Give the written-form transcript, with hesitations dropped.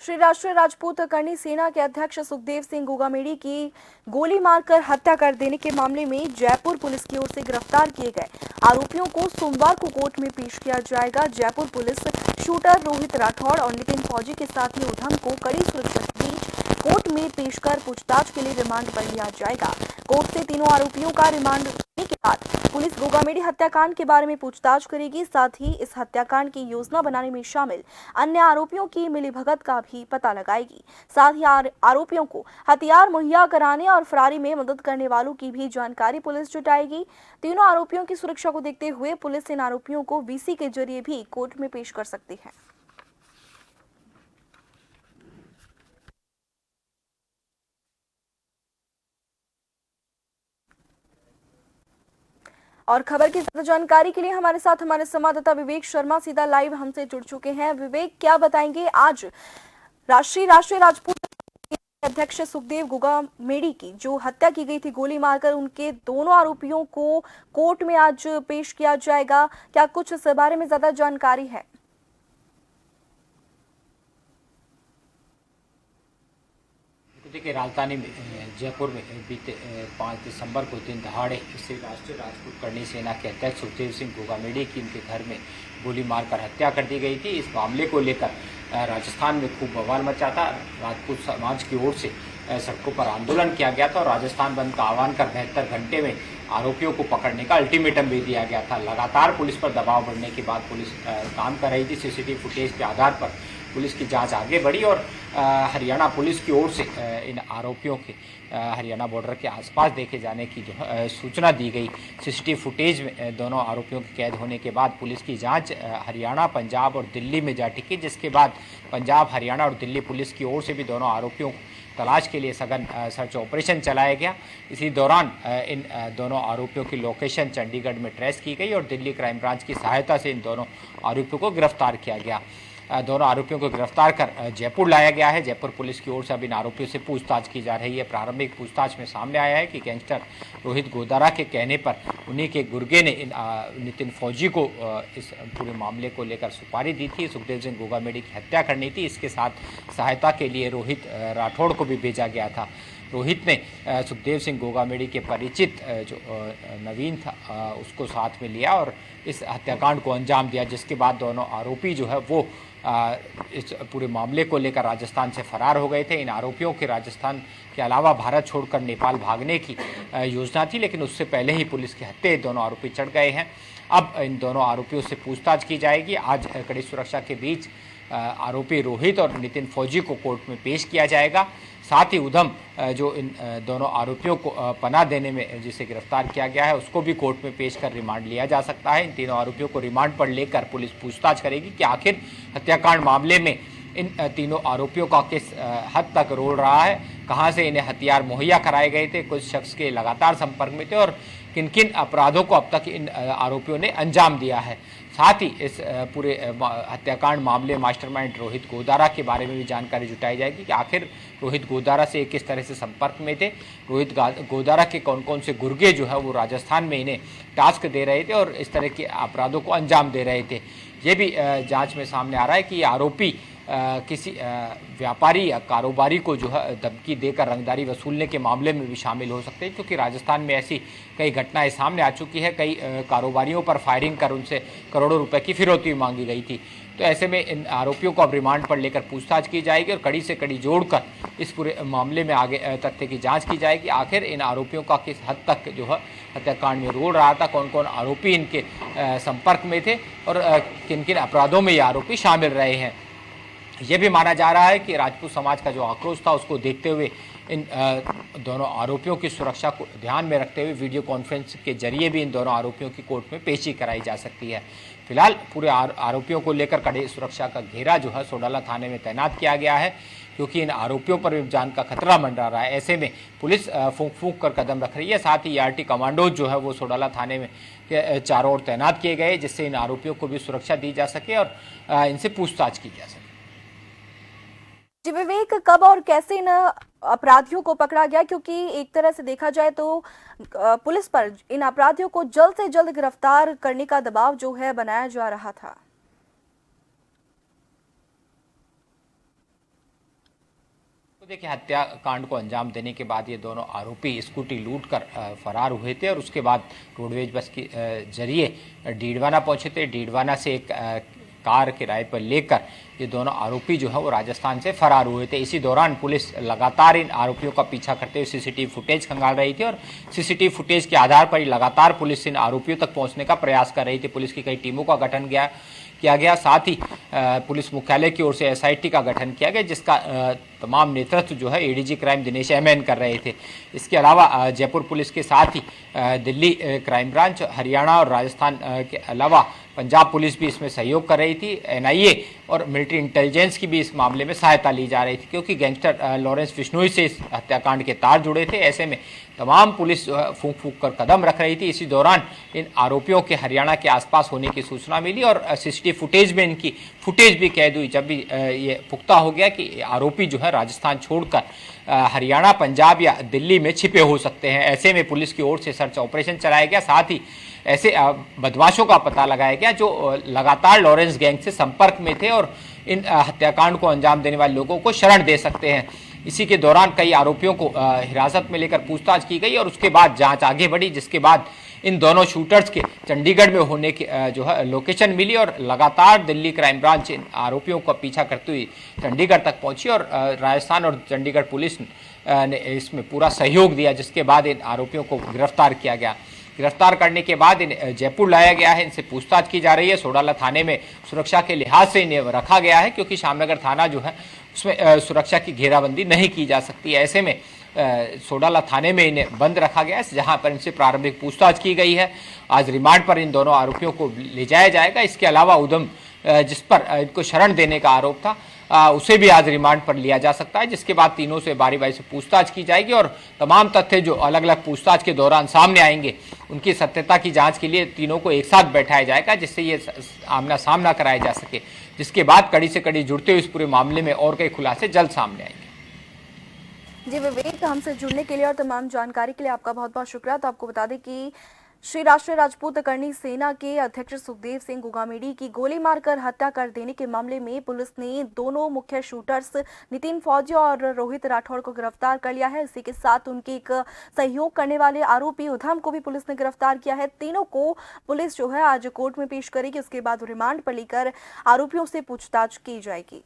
श्री राष्ट्रीय राजपूत करणी सेना के अध्यक्ष सुखदेव सिंह गोगामेडी की गोली मारकर हत्या कर देने के मामले में जयपुर पुलिस की ओर से गिरफ्तार किए गए आरोपियों को सोमवार को कोर्ट में पेश किया जाएगा। जयपुर पुलिस शूटर रोहित राठौड़ और नितिन फौजी के साथी उधम को कड़ी सुरक्षा के बीच कोर्ट में पेश कर पूछताछ के लिए रिमांड पर लिया जाएगा। कोर्ट से तीनों आरोपियों का रिमांड लेने के बाद पुलिस गोगामेडी हत्याकांड के बारे में पूछताछ करेगी। साथ ही इस हत्याकांड की योजना बनाने में शामिल अन्य आरोपियों की मिलीभगत का भी पता लगाएगी। साथ ही आरोपियों को हथियार मुहैया कराने और फरारी में मदद करने वालों की भी जानकारी पुलिस जुटाएगी। तीनों आरोपियों की सुरक्षा को देखते हुए पुलिस इन आरोपियों को वीसी के जरिए भी कोर्ट में पेश कर सकती है। और खबर की ज्यादा जानकारी के लिए हमारे साथ हमारे संवाददाता विवेक शर्मा सीधा लाइव हमसे जुड़ चुके हैं। विवेक, क्या बताएंगे आज राष्ट्रीय राजपूत अध्यक्ष सुखदेव गोगामेडी की जो हत्या की गई थी गोली मारकर, उनके दोनों आरोपियों को कोर्ट में आज पेश किया जाएगा। क्या कुछ इस बारे में ज्यादा जानकारी है? देखिए, राजधानी में जयपुर में बीते 5 दिसंबर को दिन दहाड़े श्री राष्ट्रीय राजपूत करणी सेना के अध्यक्ष सुखदेव सिंह गोगामेडी की इनके घर में गोली मारकर हत्या कर दी गई थी। इस मामले को लेकर राजस्थान में खूब बवाल मचा था। राजपूत समाज की ओर से सड़कों पर आंदोलन किया गया था और राजस्थान बंद का आह्वान कर 72 घंटे में आरोपियों को पकड़ने का अल्टीमेटम भी दिया गया था। लगातार पुलिस पर दबाव बढ़ने के बाद पुलिस काम कर रही थी। सीसीटीवी फुटेज के आधार पर पुलिस की जांच आगे बढ़ी और हरियाणा पुलिस की ओर से इन आरोपियों के हरियाणा बॉर्डर के आसपास देखे जाने की जो सूचना दी गई। सीसीटीवी फुटेज में दोनों आरोपियों की कैद होने के बाद पुलिस की जांच हरियाणा, पंजाब और दिल्ली में जा टिकी, जिसके बाद पंजाब, हरियाणा और दिल्ली पुलिस की ओर से भी दोनों आरोपियों को तलाश के लिए सघन सर्च ऑपरेशन चलाया गया। इसी दौरान इन दोनों आरोपियों की लोकेशन चंडीगढ़ में ट्रेस की गई और दिल्ली क्राइम ब्रांच की सहायता से इन दोनों आरोपियों को गिरफ्तार किया गया। दोनों आरोपियों को गिरफ्तार कर जयपुर लाया गया है। जयपुर पुलिस की ओर से अब इन आरोपियों से पूछताछ की जा रही है। प्रारंभिक पूछताछ में सामने आया है कि गैंगस्टर रोहित गोदारा के कहने पर उन्हीं के गुर्गे ने नितिन फौजी को इस पूरे मामले को लेकर सुपारी दी थी। सुखदेव सिंह गोगामेडी की हत्या करनी थी। इसके साथ सहायता के लिए रोहित राठौड़ को भी भेजा गया था। रोहित ने सुखदेव सिंह गोगामेडी के परिचित जो नवीन था उसको साथ में लिया और इस हत्याकांड को अंजाम दिया, जिसके बाद दोनों आरोपी जो है वो इस पूरे मामले को लेकर राजस्थान से फरार हो गए थे। इन आरोपियों के राजस्थान के अलावा भारत छोड़कर नेपाल भागने की योजना थी, लेकिन उससे पहले ही पुलिस के हत्थे दोनों आरोपी चढ़ गए हैं। अब इन दोनों आरोपियों से पूछताछ की जाएगी। आज कड़ी सुरक्षा के बीच आरोपी रोहित और नितिन फौजी को कोर्ट में पेश किया जाएगा। साथ ही उधम जो इन दोनों आरोपियों को पनाह देने में जिसे गिरफ्तार किया गया है उसको भी कोर्ट में पेश कर रिमांड लिया जा सकता है। इन तीनों आरोपियों को रिमांड पर लेकर पुलिस पूछताछ करेगी कि आखिर हत्याकांड मामले में इन तीनों आरोपियों का किस हद तक रोल रहा है, कहां से इन्हें हथियार मुहैया कराए गए थे, कुछ शख्स के लगातार संपर्क में थे और किन किन अपराधों को अब तक इन आरोपियों ने अंजाम दिया है। साथ ही इस पूरे हत्याकांड मामले मास्टरमाइंड रोहित गोदारा के बारे में भी जानकारी जुटाई जाएगी कि आखिर रोहित गोदारा से किस तरह से संपर्क में थे, रोहित गोदारा के कौन कौन से गुर्गे जो है वो राजस्थान में इन्हें टास्क दे रहे थे और इस तरह के अपराधों को अंजाम दे रहे थे। ये भी जांच में सामने आ रहा है कि ये आरोपी किसी व्यापारी या कारोबारी को जो है धमकी देकर रंगदारी वसूलने के मामले में भी शामिल हो सकते हैं, क्योंकि राजस्थान में ऐसी कई घटनाएं सामने आ चुकी है। कई कारोबारियों पर फायरिंग कर उनसे करोड़ों रुपए की फिरौती मांगी गई थी। तो ऐसे में इन आरोपियों को अब रिमांड पर लेकर पूछताछ की जाएगी और कड़ी से कड़ी जोड़कर इस पूरे मामले में आगे तथ्य की जाँच की जाएगी। आखिर इन आरोपियों का किस हद तक जो है हत्याकांड में रोल रहा था, कौन कौन आरोपी इनके संपर्क में थे और किन किन अपराधों में ये आरोपी शामिल रहे हैं। ये भी माना जा रहा है कि राजपूत समाज का जो आक्रोश था उसको देखते हुए इन दोनों आरोपियों की सुरक्षा को ध्यान में रखते हुए वीडियो कॉन्फ्रेंस के जरिए भी इन दोनों आरोपियों की कोर्ट में पेशी कराई जा सकती है। फिलहाल पूरे आरोपियों को लेकर कड़ी सुरक्षा का घेरा जो है सोडाला थाने में तैनात किया गया है, क्योंकि इन आरोपियों पर भी जान का खतरा मंडरा रहा है। ऐसे में पुलिस फूंक फूंक कर कदम रख रही है। साथ ही ERT कमांडोज जो है वो सोडाला थाने में के चारों ओर तैनात किए गए, जिससे इन आरोपियों को भी सुरक्षा दी जा सके और इनसे पूछताछ की जा सके। जी विवेक, कब और कैसे इन अपराधियों को पकड़ा गया? क्योंकि एक तरह से देखा जाए तो पुलिस पर इन अपराधियों को जल्द से जल्द गिरफ्तार करने का दबाव जो है बनाया जा रहा था। तो देखिए, हत्याकांड को अंजाम देने के बाद ये दोनों आरोपी स्कूटी लूट कर फरार हुए थे और उसके बाद रोडवेज बस के जरिए डीडवाना पहुंचे थे। डीडवाना से एक कार किराए पर लेकर ये दोनों आरोपी जो है वो राजस्थान से फरार हुए थे। इसी दौरान पुलिस लगातार इन आरोपियों का पीछा करते हुए सीसीटीवी फुटेज खंगाल रही थी और सीसीटीवी फुटेज के आधार पर ही लगातार पुलिस इन आरोपियों तक पहुंचने का प्रयास कर रही थी। पुलिस की कई टीमों का गठन किया गया, साथ ही पुलिस मुख्यालय की ओर से एसआईटी का गठन किया गया, जिसका तमाम नेतृत्व जो है एडीजी क्राइम दिनेश एमएन कर रहे थे। इसके अलावा जयपुर पुलिस के साथ ही दिल्ली क्राइम ब्रांच, हरियाणा और राजस्थान के अलावा पंजाब पुलिस भी इसमें सहयोग कर रही थी। एनआईए और मिलिट्री इंटेलिजेंस की भी इस मामले में सहायता ली जा रही थी, क्योंकि गैंगस्टर लॉरेंस बिश्नोई से इस हत्याकांड के तार जुड़े थे। ऐसे में तमाम पुलिस जो है फूंक फूंक कर कदम रख रही थी। इसी दौरान इन आरोपियों के हरियाणा के आसपास होने की सूचना मिली और सीसीटीवी फुटेज में इनकी फुटेज भी कैद हुई। जब भी ये पुख्ता हो गया कि आरोपी जो है राजस्थान छोड़कर हरियाणा, पंजाब या दिल्ली में छिपे हो सकते हैं, ऐसे में पुलिस की ओर से सर्च ऑपरेशन चलाया गया। साथ ही ऐसे बदमाशों का पता लगाया गया जो लगातार लॉरेंस गैंग से संपर्क में थे और इन हत्याकांड को अंजाम देने वाले लोगों को शरण दे सकते हैं। इसी के दौरान कई आरोपियों को हिरासत में लेकर पूछताछ की गई और उसके बाद जांच आगे बढ़ी, जिसके बाद इन दोनों शूटर्स के चंडीगढ़ में होने की जो है लोकेशन मिली और लगातार दिल्ली क्राइम ब्रांच इन आरोपियों का पीछा करते हुए चंडीगढ़ तक पहुंची और राजस्थान और चंडीगढ़ पुलिस ने इसमें पूरा सहयोग दिया, जिसके बाद इन आरोपियों को गिरफ्तार किया गया। गिरफ्तार करने के बाद इन्हें जयपुर लाया गया है, इनसे पूछताछ की जा रही है। सोडाला थाने में सुरक्षा के लिहाज से इन्हें रखा गया है, क्योंकि श्यामनगर थाना जो है उसमें सुरक्षा की घेराबंदी नहीं की जा सकती। ऐसे में सोडाला थाने में इन्हें बंद रखा गया है, जहां पर इनसे प्रारंभिक पूछताछ की गई है। आज रिमांड पर इन दोनों आरोपियों को ले जाया जाएगा। इसके अलावा उधम जिस पर इनको शरण देने का आरोप था, उसे भी आज रिमांड पर लिया जा सकता है, जिसके बाद तीनों से बारी बारी से पूछताछ की जाएगी और तमाम तथ्य जो अलग अलग पूछताछ के दौरान सामने आएंगे उनकी सत्यता की जांच के लिए तीनों को एक साथ बैठाया जाएगा, जिससे ये आमना सामना कराया जा सके, जिसके बाद कड़ी से कड़ी जुड़ते हुए इस पूरे मामले में और कई खुलासे जल्द सामने आएंगे। जी विवेक, हमसे जुड़ने के लिए और तमाम जानकारी के लिए आपका बहुत बहुत शुक्रिया। तो आपको बता दें कि श्री राष्ट्रीय राजपूत करणी सेना के अध्यक्ष सुखदेव सिंह गुगामेडी की गोली मारकर हत्या कर देने के मामले में पुलिस ने दोनों मुख्य शूटर्स नितिन फौजी और रोहित राठौड़ को गिरफ्तार कर लिया है। इसी के साथ उनके एक सहयोग करने वाले आरोपी उधम को भी पुलिस ने गिरफ्तार किया है। तीनों को पुलिस जो है आज कोर्ट में पेश करेगी, उसके बाद रिमांड पर लेकर आरोपियों से पूछताछ की जाएगी।